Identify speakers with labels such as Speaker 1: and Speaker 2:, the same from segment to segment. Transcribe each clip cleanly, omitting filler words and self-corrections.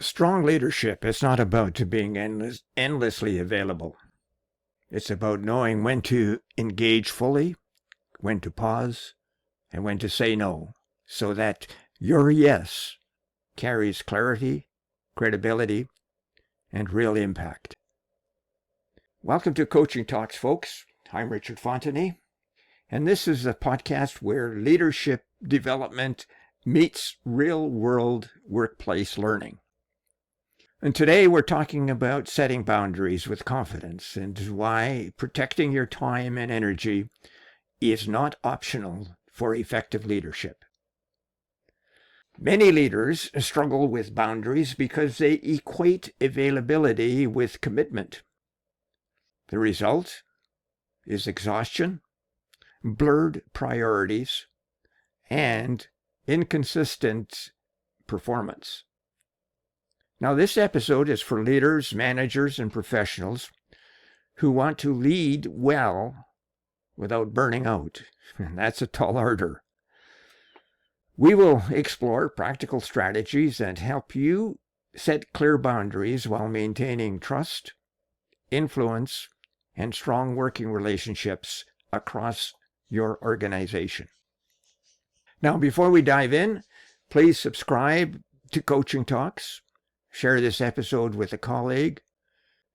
Speaker 1: Strong leadership is not about being endlessly available. It's about knowing when to engage fully, when to pause, and when to say no, so that your yes carries clarity, credibility, and real impact. Welcome to Coaching Talks, folks. I'm Richard Fontanie, and this is a podcast where leadership development meets real-world workplace learning. And today we're talking about setting boundaries with confidence and why protecting your time and energy is not optional for effective leadership. Many leaders struggle with boundaries because they equate availability with commitment. The result is exhaustion, blurred priorities, and inconsistent performance. Now, this episode is for leaders, managers, and professionals who want to lead well without burning out. And that's a tall order. We will explore practical strategies that help you set clear boundaries while maintaining trust, influence, and strong working relationships across your organization. Now, before we dive in, please subscribe to Coaching Talks. Share this episode with a colleague,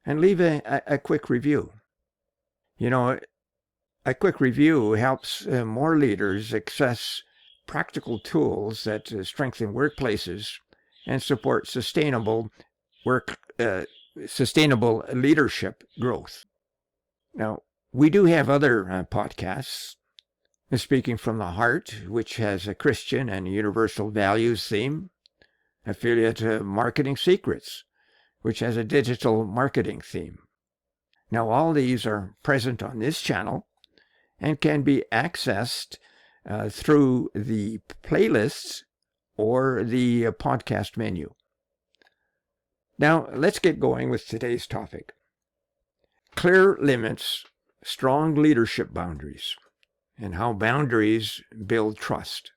Speaker 1: and leave a quick review. You know, a quick review helps more leaders access practical tools that strengthen workplaces and support sustainable leadership growth. Now, we do have other podcasts, Speaking from the Heart, which has a Christian and universal values theme. Affiliate Marketing Secrets, which has a digital marketing theme. Now, all these are present on this channel and can be accessed through the playlists or the podcast menu. Now, let's get going with today's topic. Clear limits, strong leadership boundaries, and how boundaries build trust.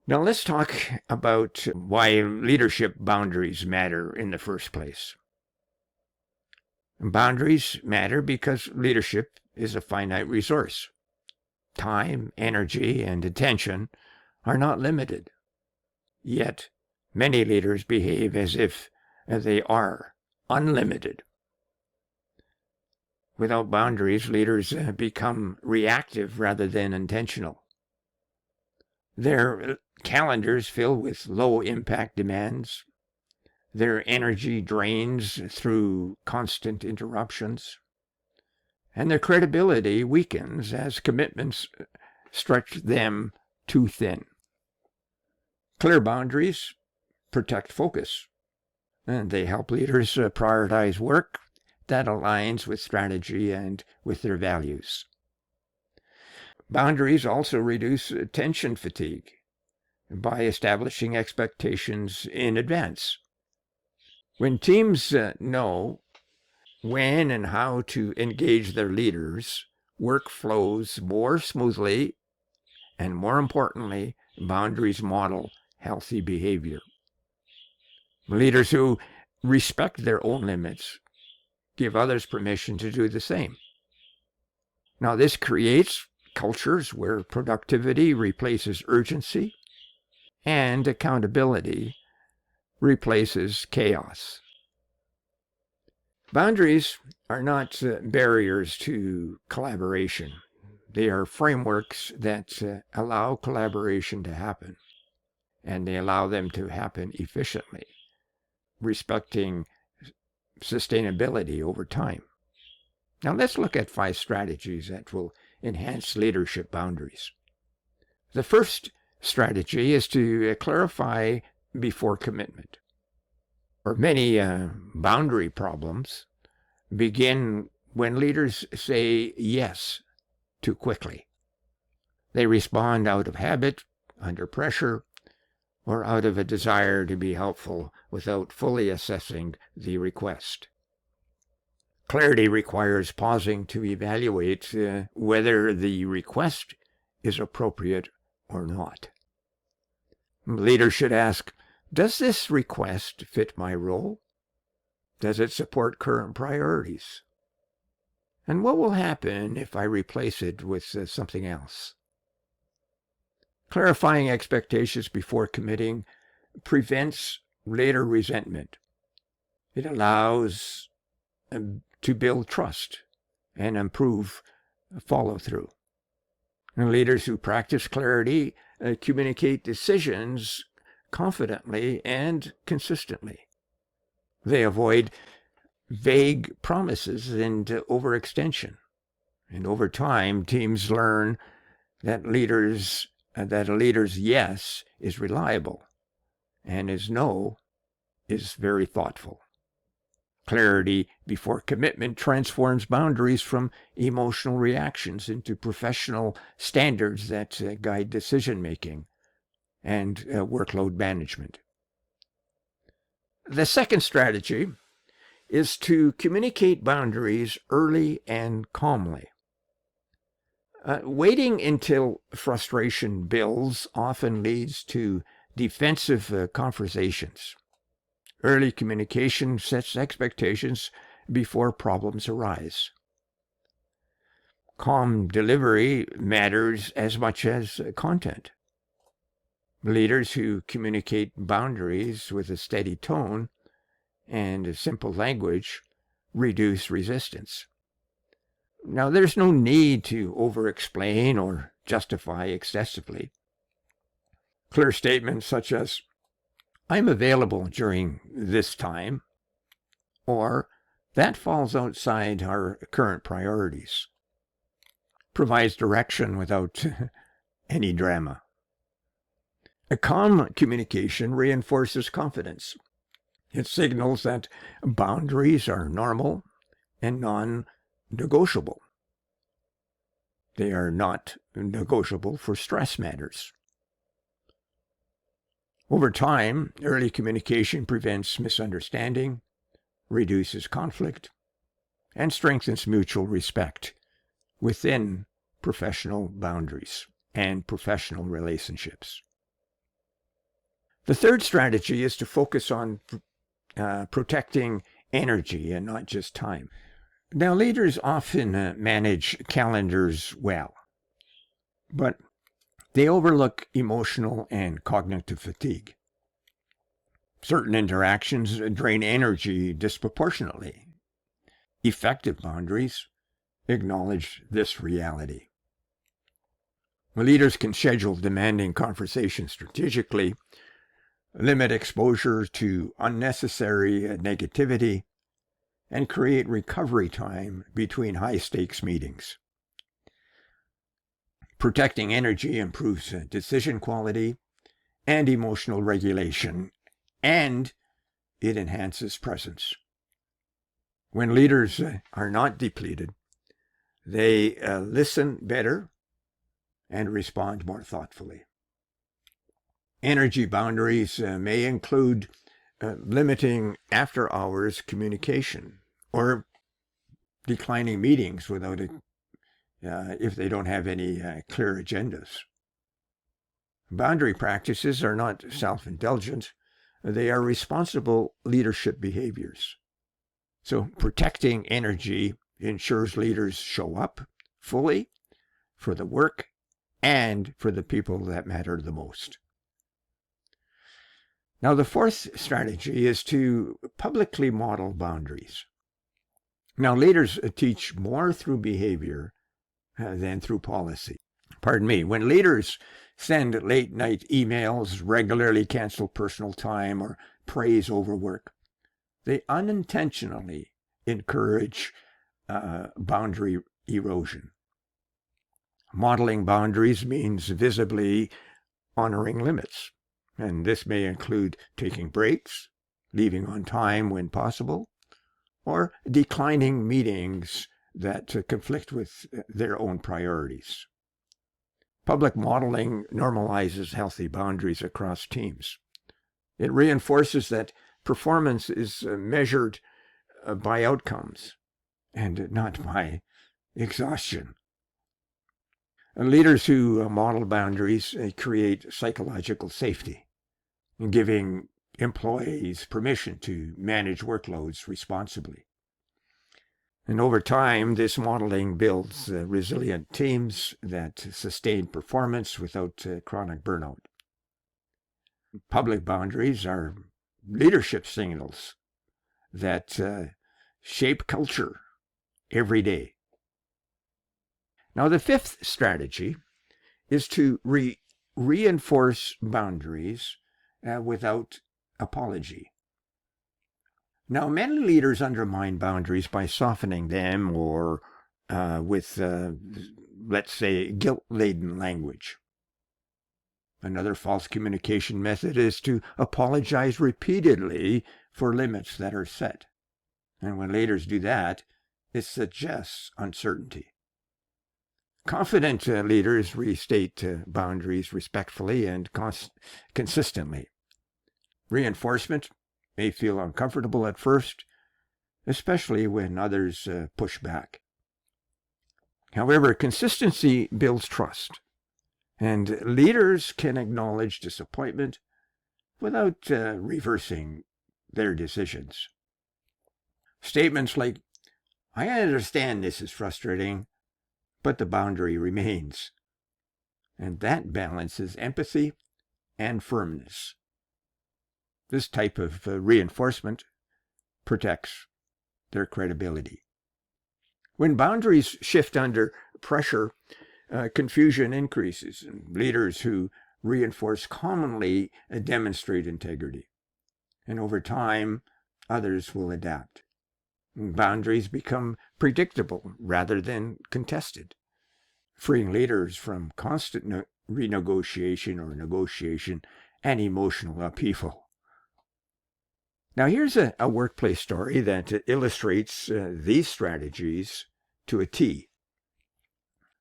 Speaker 1: Now let's talk about why leadership boundaries matter in the first place. Boundaries matter because leadership is a finite resource. Time, energy, and attention are not limited. Yet, many leaders behave as if they are unlimited. Without boundaries, leaders become reactive rather than intentional. Their calendars fill with low-impact demands. Their energy drains through constant interruptions. And their credibility weakens as commitments stretch them too thin. Clear boundaries protect focus, and they help leaders prioritize work that aligns with strategy and with their values. Boundaries also reduce attention fatigue by establishing expectations in advance. When teams know when and how to engage their leaders, work flows more smoothly, and more importantly, boundaries model healthy behavior. Leaders who respect their own limits give others permission to do the same. Now, this creates cultures where productivity replaces urgency and accountability replaces chaos. Boundaries are not barriers to collaboration. They are frameworks that allow collaboration to happen, and they allow them to happen efficiently, respecting sustainability over time. Now let's look at 5 strategies that will enhance leadership boundaries. The first strategy is to clarify before commitment. Or many boundary problems begin when leaders say yes too quickly. They respond out of habit, under pressure, or out of a desire to be helpful without fully assessing the request. Clarity requires pausing to evaluate whether the request is appropriate or not. Leaders should ask, Does this request fit my role? Does it support current priorities? And what will happen if I replace it with something else? Clarifying expectations before committing prevents later resentment. It allows to build trust and improve follow-through. And leaders who practice clarity communicate decisions confidently and consistently. They avoid vague promises and overextension. And over time, teams learn that a leader's yes is reliable and his no is very thoughtful. Clarity before commitment transforms boundaries from emotional reactions into professional standards that guide decision-making and workload management. The second strategy is to communicate boundaries early and calmly. Waiting until frustration builds often leads to defensive conversations. Early communication sets expectations before problems arise. Calm delivery matters as much as content. Leaders who communicate boundaries with a steady tone and simple language reduce resistance. Now, there's no need to over-explain or justify excessively. Clear statements such as, "I'm available during this time," or "that falls outside our current priorities," provides direction without any drama. A calm communication reinforces confidence. It signals that boundaries are normal and non-negotiable. They are not negotiable for stress matters. Over time, early communication prevents misunderstanding, reduces conflict, and strengthens mutual respect within professional boundaries and professional relationships. The third strategy is to focus on protecting energy and not just time. Now, leaders often manage calendars well, but they overlook emotional and cognitive fatigue. Certain interactions drain energy disproportionately. Effective boundaries acknowledge this reality. Leaders can schedule demanding conversations strategically, limit exposure to unnecessary negativity, and create recovery time between high-stakes meetings. Protecting energy improves decision quality and emotional regulation, and it enhances presence. When leaders are not depleted, they listen better and respond more thoughtfully. Energy boundaries may include limiting after-hours communication or declining meetings without if they don't have any clear agendas. Boundary practices are not self-indulgent. They are responsible leadership behaviors. So protecting energy ensures leaders show up fully for the work and for the people that matter the most. Now, the fourth strategy is to publicly model boundaries. Now, leaders teach more through behavior than through policy. Pardon me. When leaders send late-night emails, regularly cancel personal time, or praise overwork, they unintentionally encourage boundary erosion. Modeling boundaries means visibly honoring limits, and this may include taking breaks, leaving on time when possible, or declining meetings that conflict with their own priorities. Public modeling normalizes healthy boundaries across teams. It reinforces that performance is measured by outcomes and not by exhaustion. Leaders who model boundaries create psychological safety, giving employees permission to manage workloads responsibly. And over time, this modeling builds resilient teams that sustain performance without chronic burnout. Public boundaries are leadership signals that shape culture every day. Now, the fifth strategy is to reinforce boundaries without apology. Now, many leaders undermine boundaries by softening them or with, let's say, guilt-laden language. Another false communication method is to apologize repeatedly for limits that are set. And when leaders do that, it suggests uncertainty. Confident leaders restate boundaries respectfully and consistently. Reinforcement may feel uncomfortable at first, especially when others push back. However, consistency builds trust, and leaders can acknowledge disappointment without reversing their decisions. Statements like, "I understand this is frustrating, but the boundary remains," and that balances empathy and firmness. This type of reinforcement protects their credibility. When boundaries shift under pressure, confusion increases, and leaders who reinforce commonly demonstrate integrity. And over time, others will adapt. Boundaries become predictable rather than contested, freeing leaders from constant renegotiation or negotiation and emotional upheaval. Now, here's a workplace story that illustrates these strategies to a T.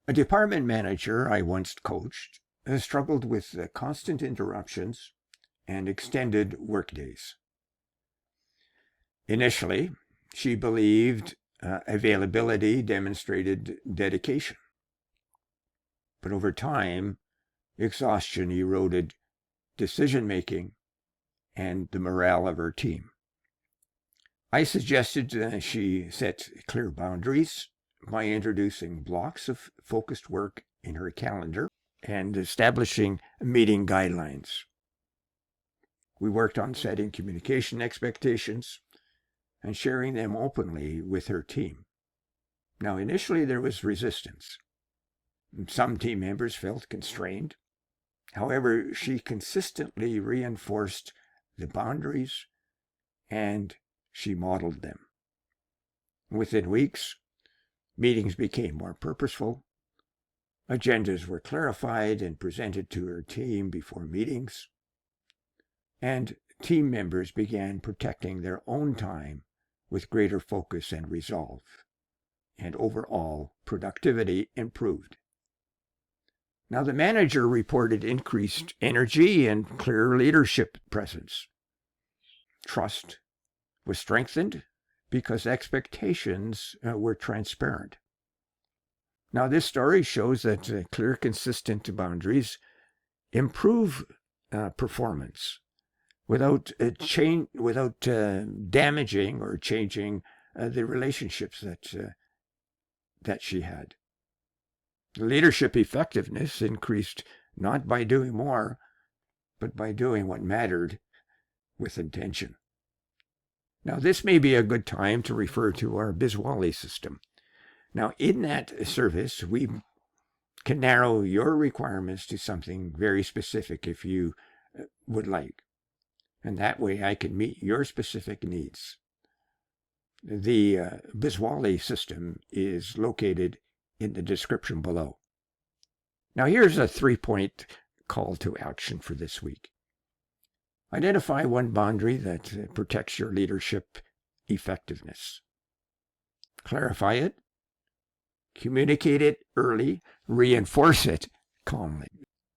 Speaker 1: A department manager I once coached struggled with constant interruptions and extended workdays. Initially, she believed availability demonstrated dedication. But over time, exhaustion eroded decision-making and the morale of her team. I suggested she set clear boundaries by introducing blocks of focused work in her calendar and establishing meeting guidelines. We worked on setting communication expectations and sharing them openly with her team. Now, initially there was resistance. Some team members felt constrained. However, she consistently reinforced the boundaries and she modeled them. Within weeks, meetings became more purposeful. Agendas were clarified and presented to her team before meetings. And team members began protecting their own time with greater focus and resolve. And overall, productivity improved. Now, the manager reported increased energy and clear leadership presence. Trust was strengthened because expectations were transparent. Now, this story shows that clear, consistent boundaries improve performance without damaging or changing the relationships that she had. Leadership effectiveness increased not by doing more, but by doing what mattered with intention. Now, this may be a good time to refer to our Biswali system. Now, in that service, we can narrow your requirements to something very specific if you would like. And that way I can meet your specific needs. The Biswali system is located in the description below. Now, here's a 3-point call to action for this week. Identify one boundary that protects your leadership effectiveness. Clarify it, communicate it early, reinforce it calmly.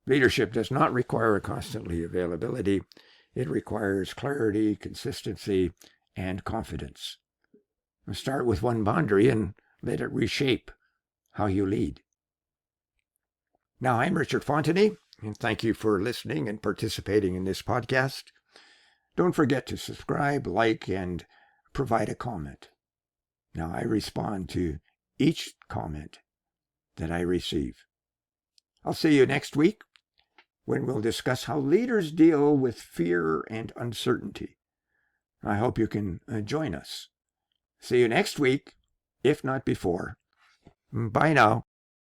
Speaker 1: Leadership does not require constantly availability. It requires clarity, consistency, and confidence. Start with one boundary and let it reshape how you lead. Now, I'm Richard Fontanie, and thank you for listening and participating in this podcast. Don't forget to subscribe, like, and provide a comment. Now, I respond to each comment that I receive. I'll see you next week when we'll discuss how leaders deal with fear and uncertainty. I hope you can join us. See you next week, if not before. Bye now.